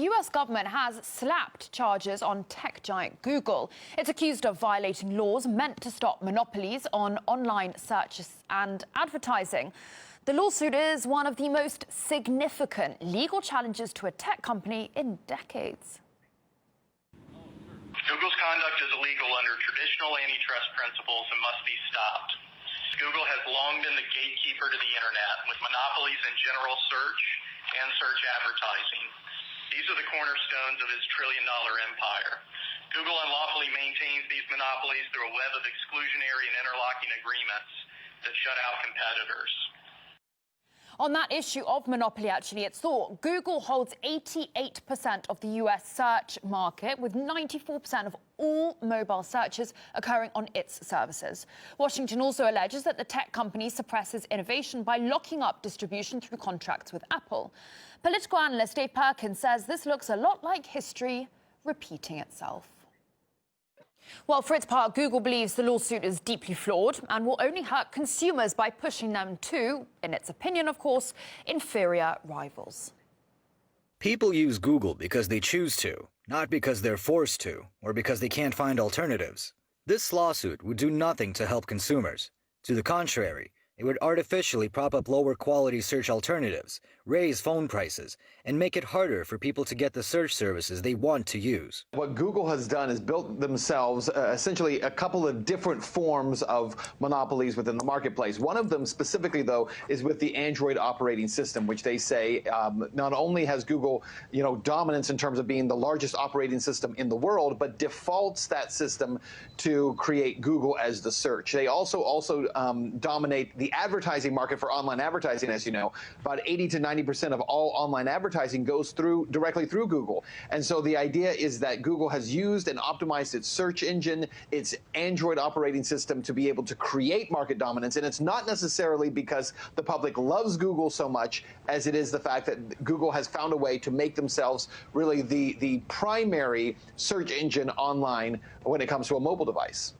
US government has slapped charges on tech giant Google. It's accused of violating laws meant to stop monopolies on online search and advertising. The lawsuit is one of the most significant legal challenges to a tech company in decades. Google's conduct is illegal under traditional antitrust principles and must be stopped. Google has long been the gatekeeper to the internet, with monopolies in general search and search advertising. These are the cornerstones of its trillion-dollar empire. Google unlawfully maintains these monopolies through a web of exclusionary and interlocking agreements that shut out competitors. On that issue of monopoly, actually, it's thought Google holds 88% of the US search market, with 94% of all mobile searches occurring on its services. Washington also alleges that the tech company suppresses innovation by locking up distribution through contracts with Apple. Political analyst Dave Perkins says this looks a lot like history repeating itself. Well, for its part, Google believes the lawsuit is deeply flawed and will only hurt consumers by pushing them to, in its opinion, of course, inferior rivals. People use Google because they choose to, not because they're forced to, or because they can't find alternatives. This lawsuit would do nothing to help consumers. To the contrary, it would artificially prop up lower quality search alternatives, raise phone prices, and make it harder for people to get the search services they want to use. What Google has done is built themselves essentially a couple of different forms of monopolies within the marketplace. One of them specifically, though, is with the Android operating system, which they say not only has Google, dominance in terms of being the largest operating system in the world, but defaults that system to create Google as the search. They also dominate the advertising market for online advertising, as you know. About 80 to 90% of all online advertising goes directly through Google. And so the idea is that Google has used and optimized its search engine, its Android operating system, to be able to create market dominance. And it's not necessarily because the public loves Google so much as it is the fact that Google has found a way to make themselves really the primary search engine online when it comes to a mobile device.